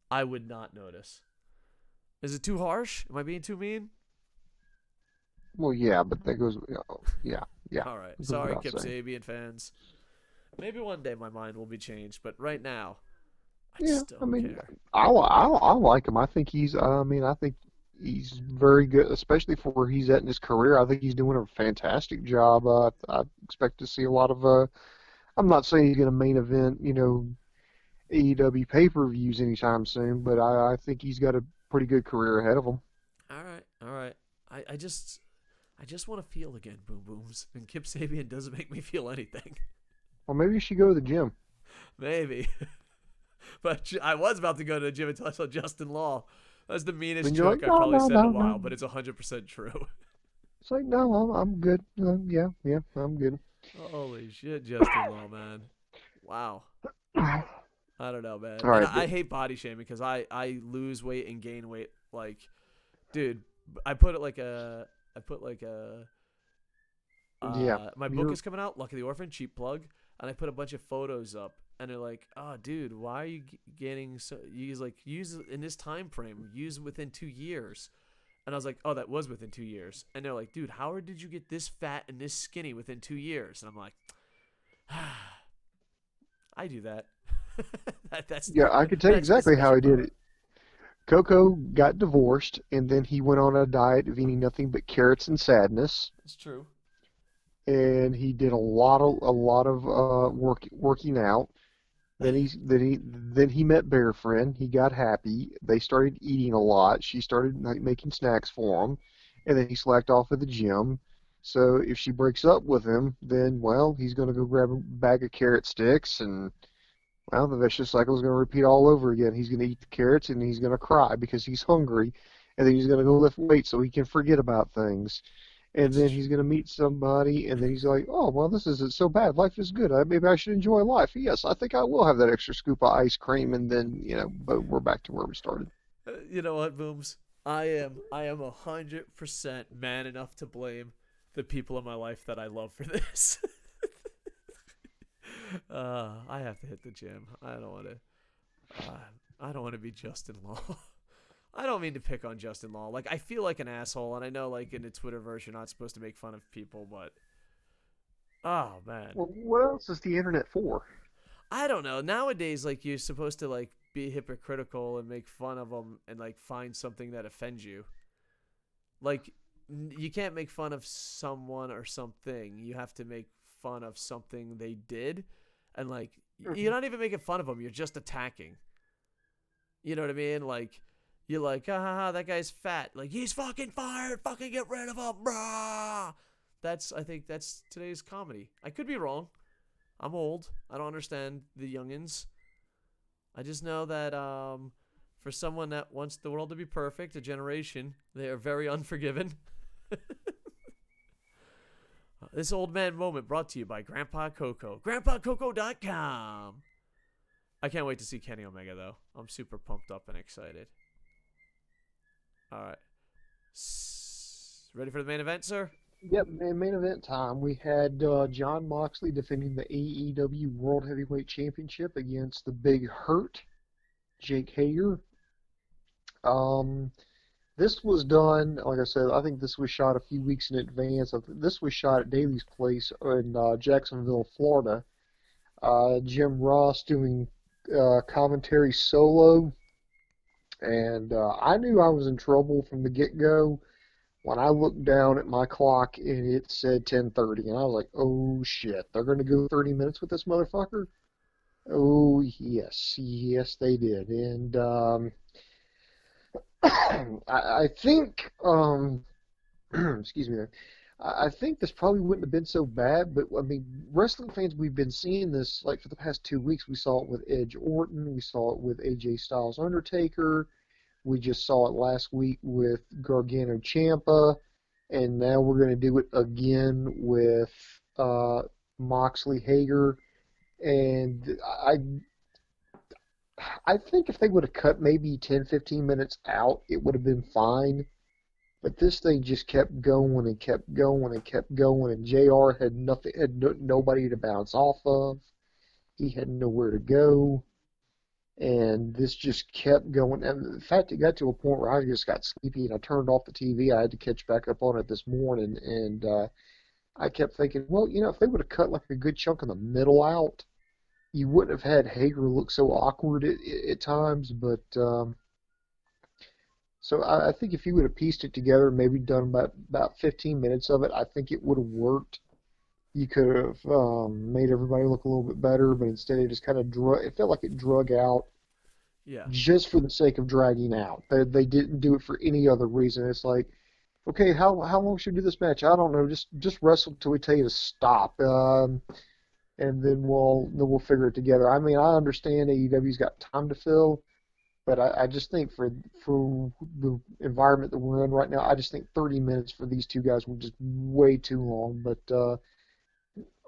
I would not notice. Is it too harsh? Am I being too mean? Well, yeah, but that goes... Yeah. All right. Sorry, Kip Sabian fans. Maybe one day my mind will be changed, but right now, I just don't care. I like him. I think he's very good, especially for where he's at in his career. I think he's doing a fantastic job. I expect to see a lot of... I'm not saying he's going to main event, AEW pay-per-views anytime soon, but I think he's got a pretty good career ahead of him. All right. I just want to feel again, Boom Booms, and Kip Sabian doesn't make me feel anything. Well, maybe you should go to the gym. Maybe. But I was about to go to the gym until I saw Justin Law. That's the meanest joke I've probably said in a while, but it's 100% true. It's like, no, I'm good. Yeah, I'm good. Holy shit, Justin Law, man. Wow. I don't know, man. Right, I hate body shaming because I lose weight and gain weight. Like, dude, my book is coming out, Luck of the Orphan, cheap plug. and I put a bunch of photos up, and they're like, "Oh, dude, why are you getting so?" He's like, "Use it in this time frame. Use it within 2 years." And I was like, "Oh, that was within 2 years." And they're like, "Dude, how did you get this fat and this skinny within 2 years?" And I'm like, "I do that." that's Yeah, I can tell you that's my exactly how special he did power. it. Coco got divorced, and then he went on a diet of eating nothing but carrots and sadness. It's true. And he did a lot of working out. Then he met Bear Friend. He got happy. They started eating a lot. She started like making snacks for him, and then he slacked off at the gym. So if she breaks up with him, then well, he's going to go grab a bag of carrot sticks, and well, the vicious cycle is going to repeat all over again. He's going to eat the carrots, and he's going to cry because he's hungry, and then he's going to go lift weights so he can forget about things. And It's then tr- he's going to meet somebody, and then he's like, oh, well, this isn't so bad. Life is good. Maybe I should enjoy life. Yes, I think I will have that extra scoop of ice cream, and then, but we're back to where we started. you know what, Booms? I am 100% man enough to blame the people in my life that I love for this. I have to hit the gym. I don't want to. I don't want to be Justin Law. I don't mean to pick on Justin Law. Like I feel like an asshole, and I know like in the Twitterverse you're not supposed to make fun of people, but oh man, Well, what else is the internet for? I don't know. Nowadays, like you're supposed to like be hypocritical and make fun of them and like find something that offends you. Like you can't make fun of someone or something. You have to make fun of something they did, and like you're Mhm. not even making fun of them. You're just attacking. You know what I mean? Like you're like, ah, that guy's fat. Like he's fucking fired. Fucking get rid of him, brah. I think that's today's comedy. I could be wrong. I'm old. I don't understand the youngins. I just know that for someone that wants the world to be perfect, a generation, they are very unforgiving. This old man moment brought to you by Grandpa Koco. GrandpaKoco.com. I can't wait to see Kenny Omega, though. I'm super pumped up and excited. All right. Ready for the main event, sir? Yep, main event time. We had John Moxley defending the AEW World Heavyweight Championship against the Big Hurt, Jake Hager. Um, This was done, like I said, I think this was shot a few weeks in advance. This was shot at Daly's place in Jacksonville, Florida. Jim Ross doing commentary solo, and I knew I was in trouble from the get-go when I looked down at my clock and it said 10:30, and I was like, "Oh shit, they're going to go 30 minutes with this motherfucker." Oh yes, yes they did, and I think excuse me there. I think this probably wouldn't have been so bad, but I mean, wrestling fans, we've been seeing this like for the past 2 weeks. We saw it with Edge Orton, we saw it with AJ Styles Undertaker, we just saw it last week with Gargano Ciampa, and now we're going to do it again with Moxley Hager. And I think if they would have cut maybe 10, 15 minutes out, it would have been fine. But this thing just kept going and kept going and kept going, and JR had nothing, nobody to bounce off of. He had nowhere to go, and this just kept going. And in fact, it got to a point where I just got sleepy and I turned off the TV. I had to catch back up on it this morning, and I kept thinking, well, if they would have cut like a good chunk of the middle out, you wouldn't have had Hager look so awkward at times. But so I think if you would have pieced it together, maybe done about 15 minutes of it, I think it would have worked. You could have made everybody look a little bit better, but instead it just kind of it felt like it drug out Yeah. just for the sake of dragging out. They didn't do it for any other reason. It's like, okay, how long should we do this match? I don't know. Just wrestle till we tell you to stop, and then we'll figure it together. I mean, I understand AEW's got time to fill. But I just think for the environment that we're in right now, I just think 30 minutes for these two guys were just way too long. But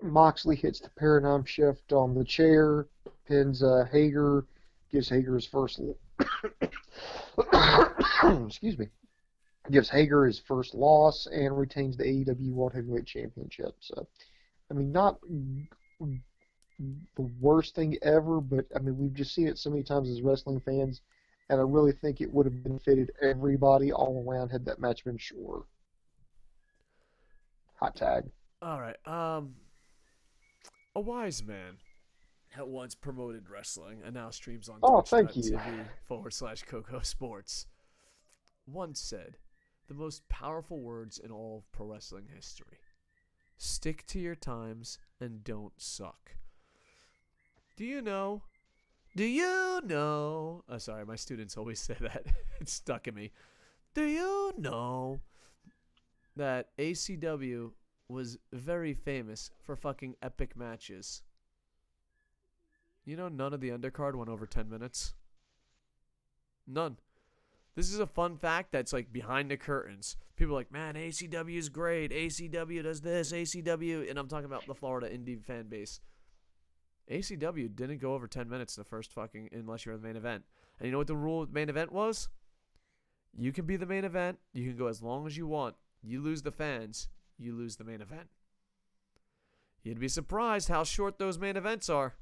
Moxley hits the paradigm shift on the chair, pins Hager, gives Hager his first excuse me, gives Hager his first loss, and retains the AEW World Heavyweight Championship. So I mean, not the worst thing ever, but I mean, we've just seen it so many times as wrestling fans, and I really think it would have benefited everybody all around had that match been shorter. Hot tag. All right. A wise man that once promoted wrestling and now streams on Oh, thank you. twitch.tv/KocoSports once said the most powerful words in all of pro wrestling history. Stick to your times and don't suck. Do you know? Oh, sorry, my students always say that. It's stuck in me. Do you know that ACW was very famous for fucking epic matches? You know, none of the undercard went over 10 minutes. None. This is a fun fact that's like behind the curtains. People are like, man, ACW is great. ACW does this. ACW. And I'm talking about the Florida indie fan base. ACW didn't go over 10 minutes the first fucking, unless you're in the main event. And you know what the rule of the main event was? You can be the main event. You can go as long as you want. You lose the fans. You lose the main event. You'd be surprised how short those main events are.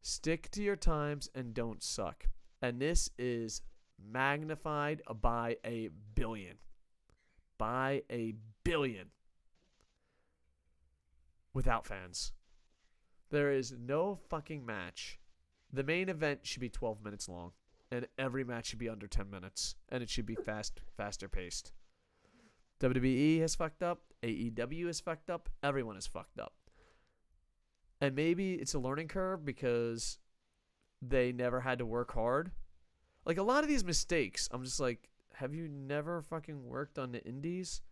Stick to your times and don't suck. And this is magnified by a billion. By a billion. Without fans. There is no fucking match. The main event should be 12 minutes long. And every match should be under 10 minutes. And it should be faster paced. WWE has fucked up. AEW has fucked up. Everyone is fucked up. And maybe it's a learning curve because they never had to work hard. Like, a lot of these mistakes, I'm just like, have you never fucking worked on the indies?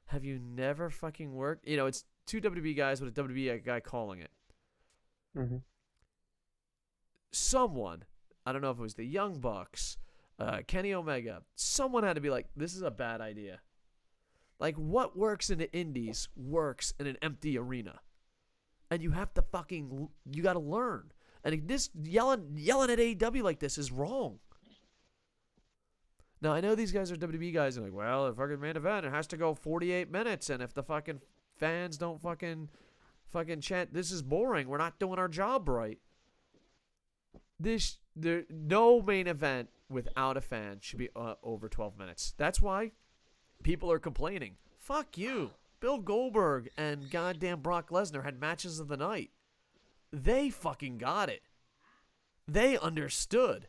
Have you never fucking worked? You know, it's two WWE guys with a WWE guy calling it. Mm-hmm. Someone, I don't know if it was the Young Bucks, Kenny Omega, someone had to be like, this is a bad idea. Like, what works in the indies works in an empty arena. And you have to fucking, you got to learn. And this yelling at AEW like this is wrong. Now, I know these guys are WWE guys and like, well, if fucking main event, it has to go 48 minutes. And if the fucking fans don't fucking chant, this is boring. We're not doing our job right. No main event without a fan should be over 12 minutes. That's why people are complaining. Fuck you. Bill Goldberg and goddamn Brock Lesnar had matches of the night. They fucking got it. They understood.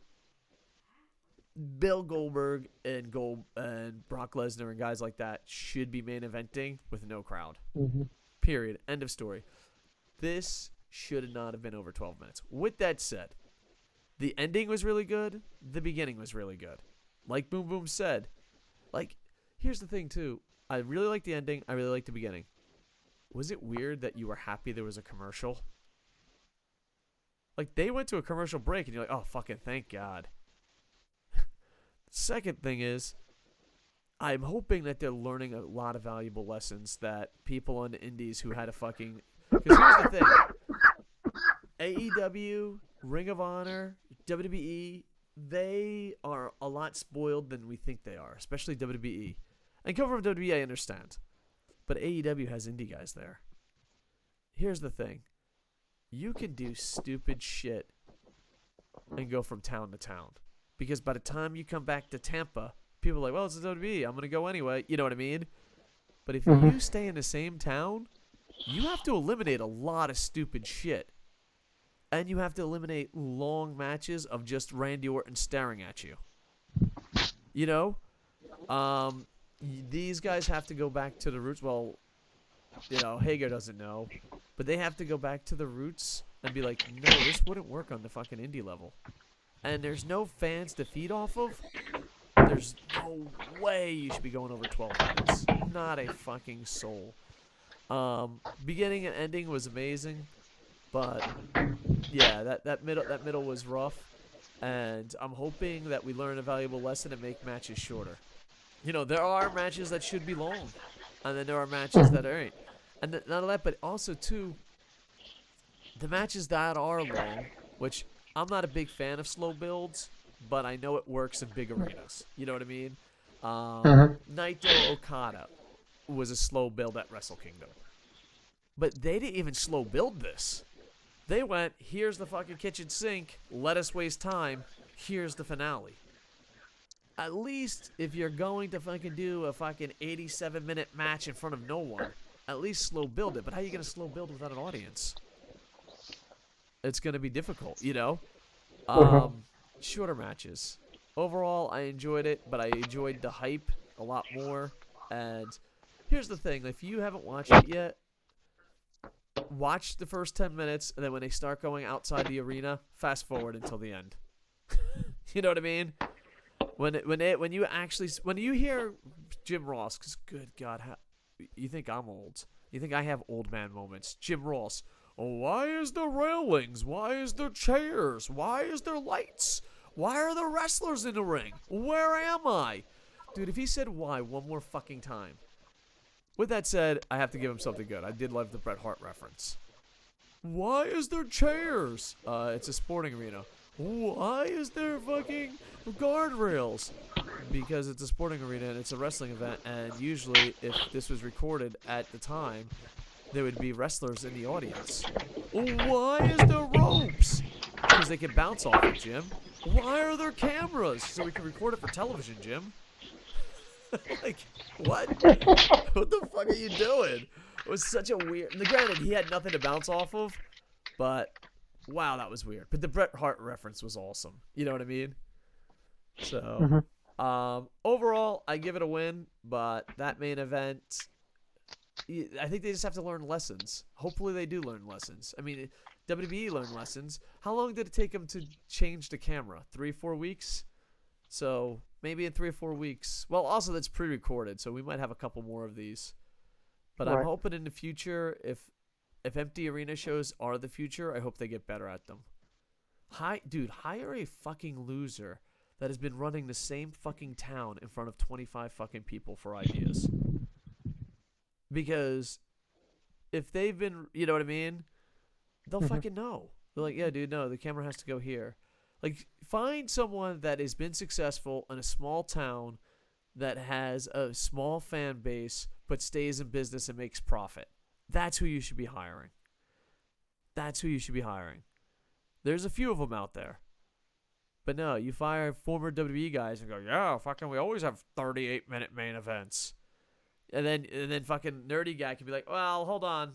Bill Goldberg and Brock Lesnar and guys like that should be main eventing with no crowd. Mm-hmm. Period. End of story. This should not have been over 12 minutes. With that said, the ending was really good. The beginning was really good. Like Boom Boom said, like, here's the thing too. I really like the ending. I really like the beginning. Was it weird that you were happy there was a commercial? Like, they went to a commercial break and you're like, oh, fucking thank God. Second thing is, I'm hoping that they're learning a lot of valuable lessons that people on the indies who had a fucking... Because here's the thing. AEW, Ring of Honor, WWE, they are a lot spoiled than we think they are, especially WWE. And coming from WWE, I understand. But AEW has indie guys there. Here's the thing. You can do stupid shit and go from town to town. Because by the time you come back to Tampa, people are like, well, it's the WWE. I'm going to go anyway. You know what I mean? But if you stay in the same town, you have to eliminate a lot of stupid shit. And you have to eliminate long matches of just Randy Orton staring at you. You know? These guys have to go back to the roots. Well, you know, Hager doesn't know. But they have to go back to the roots and be like, no, this wouldn't work on the fucking indie level. And there's no fans to feed off of. There's no way you should be going over 12 minutes. Not a fucking soul. Beginning and ending was amazing. But, yeah, that middle was rough. And I'm hoping that we learn a valuable lesson and make matches shorter. You know, there are matches that should be long. And then there are matches that aren't. And not only that, but also, too, the matches that are long, which I'm not a big fan of slow builds, but I know it works in big arenas. You know what I mean? Naito Okada was a slow build at Wrestle Kingdom. But they didn't even slow build this. They went, here's the fucking kitchen sink. Let us waste time. Here's the finale. At least if you're going to fucking do a fucking 87-minute match in front of no one, at least slow build it. But how are you going to slow build without an audience? It's going to be difficult, you know? Shorter matches. Overall, I enjoyed it, but I enjoyed the hype a lot more. And here's the thing. If you haven't watched it yet, watch the first 10 minutes, and then when they start going outside the arena, fast forward until the end. You know what I mean? When you hear Jim Ross, because good God, you think I'm old. You think I have old man moments. Jim Ross. Oh, why is there railings? Why is there chairs? Why is there lights? Why are there wrestlers in the ring? Where am I? Dude, if he said why one more fucking time. With that said, I have to give him something good. I did love the Bret Hart reference. Why is there chairs? It's a sporting arena. Why is there fucking guardrails? Because it's a sporting arena and it's a wrestling event, and usually if this was recorded at the time, there would be wrestlers in the audience. Why is there ropes? Because they can bounce off it, Jim. Why are there cameras? So we can record it for television, Jim. Like, what? What the fuck are you doing? It was such a weird... Granted, he had nothing to bounce off of, but wow, that was weird. But the Bret Hart reference was awesome. You know what I mean? So, overall, I give it a win, but that main event... I think they just have to learn lessons. Hopefully they do learn lessons. I mean, WWE learned lessons. How long did it take them to change the camera? 3-4 weeks? So maybe in 3 or 4 weeks. Well, also that's pre-recorded, so we might have a couple more of these. But right. I'm hoping in the future, if empty arena shows are the future, I hope they get better at them. Dude, hire a fucking loser that has been running the same fucking town in front of 25 fucking people for ideas. Because if they've been, you know what I mean? They'll fucking know. They're like, yeah, dude, no, the camera has to go here. Like, find someone that has been successful in a small town that has a small fan base but stays in business and makes profit. That's who you should be hiring. That's who you should be hiring. There's a few of them out there. But no, you fire former WWE guys and go, yeah, fucking, we always have 38-minute main events. And then fucking nerdy guy can be like, well, hold on,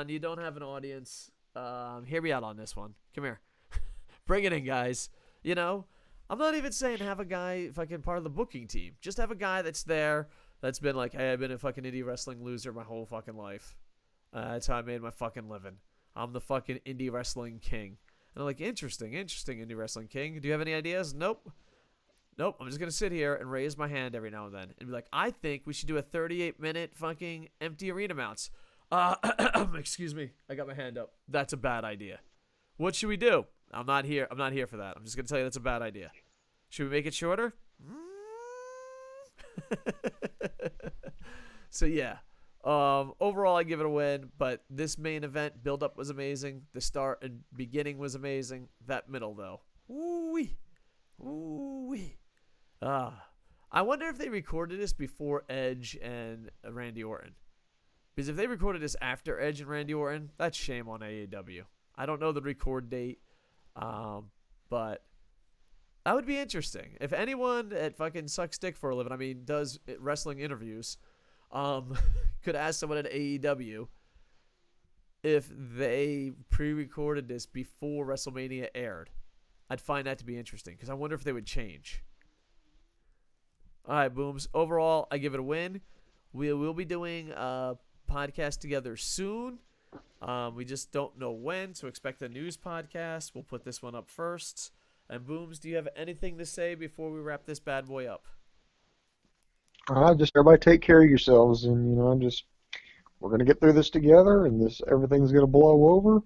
you don't have an audience. Hear me out on this one. Come here. Bring it in, guys. You know? I'm not even saying have a guy fucking part of the booking team. Just have a guy that's there that's been like, hey, I've been a fucking indie wrestling loser my whole fucking life. That's how I made my fucking living. I'm the fucking indie wrestling king. And I'm like, interesting, indie wrestling king. Do you have any ideas? Nope, I'm just going to sit here and raise my hand every now and then and be like, I think we should do a 38-minute fucking empty arena mounts. Excuse me. I got my hand up. That's a bad idea. What should we do? I'm not here for that. I'm just going to tell you that's a bad idea. Should we make it shorter? So, yeah. Overall, I give it a win, but this main event build-up was amazing. The start and beginning was amazing. That middle, though. Ooh-wee. Ooh-wee. I wonder if they recorded this before Edge and Randy Orton. Because if they recorded this after Edge and Randy Orton, that's shame on AEW. I don't know the record date, but that would be interesting. If anyone at fucking Sucks Dick for a living, I mean, does wrestling interviews, could ask someone at AEW if they pre-recorded this before WrestleMania aired. I'd find that to be interesting because I wonder if they would change. All right, Booms. Overall, I give it a win. We will be doing a podcast together soon. We just don't know when, so expect a news podcast. We'll put this one up first. And Booms, do you have anything to say before we wrap this bad boy up? Just everybody take care of yourselves, and we're gonna get through this together, and everything's gonna blow over.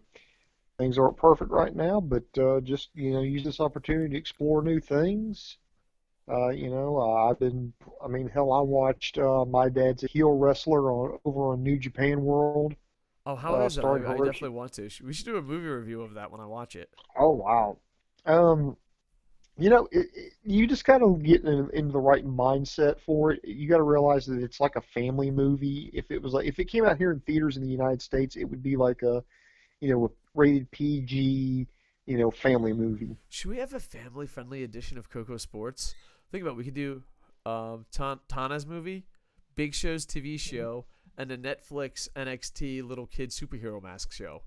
Things aren't perfect right now, but just use this opportunity to explore new things. I watched My Dad's a Heel Wrestler over on New Japan World. Oh, how is it? I definitely want to. We should do a movie review of that when I watch it. Oh, wow. You just got to get into the right mindset for it. You got to realize that it's like a family movie. If it came out here in theaters in the United States, it would be like rated PG, family movie. Should we have a family-friendly edition of Coco Sports? Think about it. We could do Tana's movie, Big Show's TV show, and a Netflix NXT little kid superhero mask show.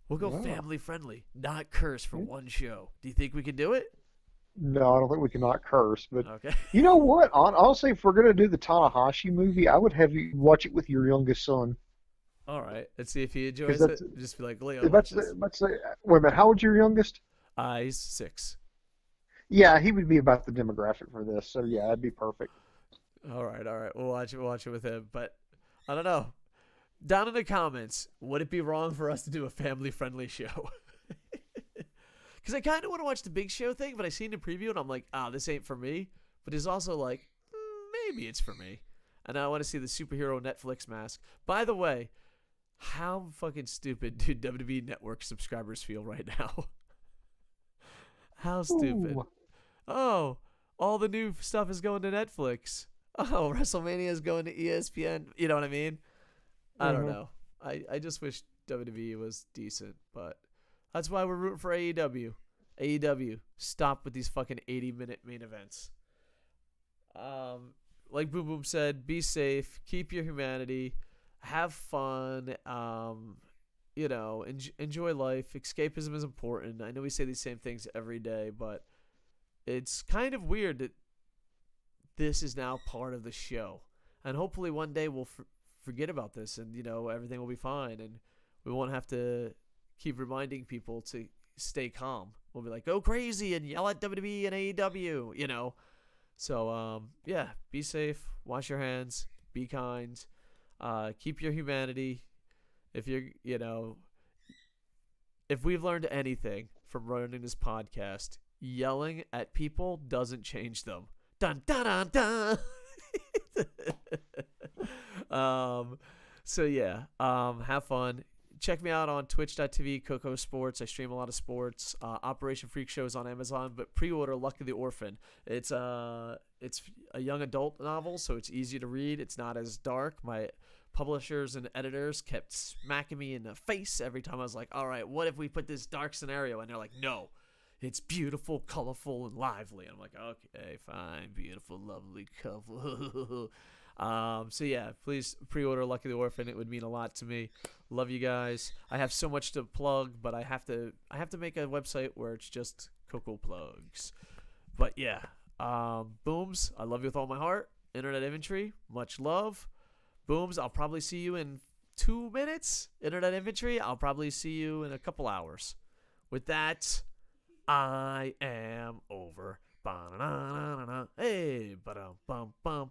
We'll go Yeah. family-friendly, not curse for one show. Do you think we can do it? No, I don't think we cannot curse, but Okay. you know what? Honestly, if we're gonna do the Tanahashi movie, I would have you watch it with your youngest son. All right. Let's see if he Because enjoys it. Just be like, Leo, watch that's this. that's wait a minute. How old's your youngest? He's 6. Yeah, he would be about the demographic for this. So yeah, that'd be perfect. All right. All right. We'll watch it. We'll watch it with him. But I don't know. Down in the comments, would it be wrong for us to do a family-friendly show? Because I kind of want to watch the Big Show thing, but I seen the preview and I'm like, this ain't for me. But it's also like, maybe it's for me. And I want to see the superhero Netflix mask. By the way, how fucking stupid do WWE Network subscribers feel right now? How stupid. Ooh. Oh, all the new stuff is going to Netflix. Oh, WrestleMania is going to ESPN. You know what I mean? I don't Mhm. know. I just wish WWE was decent, but that's why we're rooting for AEW. AEW, stop with these fucking 80-minute main events. Like Boom Boom said, be safe, keep your humanity, have fun, enjoy life. Escapism is important. I know we say these same things every day, but it's kind of weird that this is now part of the show. And hopefully one day we'll forget about this and, everything will be fine. And we won't have to keep reminding people to stay calm. We'll be like, go crazy and yell at WWE and AEW, So, be safe. Wash your hands. Be kind. Keep your humanity. If if we've learned anything from running this podcast, yelling at people doesn't change them. Dun dun dun dun. Have fun. Check me out on twitch.tv, KocoSports. I stream a lot of sports. Operation Freak Show is on Amazon, but pre-order Lucky the Orphan. It's a young adult novel, so it's easy to read. It's not as dark. My publishers and editors kept smacking me in the face every time I was like, all right, what if we put this dark scenario? And they're like, no, it's beautiful, colorful, and lively. And I'm like, okay, fine, beautiful, lovely, colorful. Please pre-order Lucky the Orphan. It would mean a lot to me. Love you guys. I have so much to plug, but I have to make a website where it's just Coco plugs. But yeah, Booms, I love you with all my heart. Internet Inventory, much love. Booms, I'll probably see you in 2 minutes. Internet Inventory, I'll probably see you in a couple hours. With that, I am over. Hey, ba-dum, bum, bum.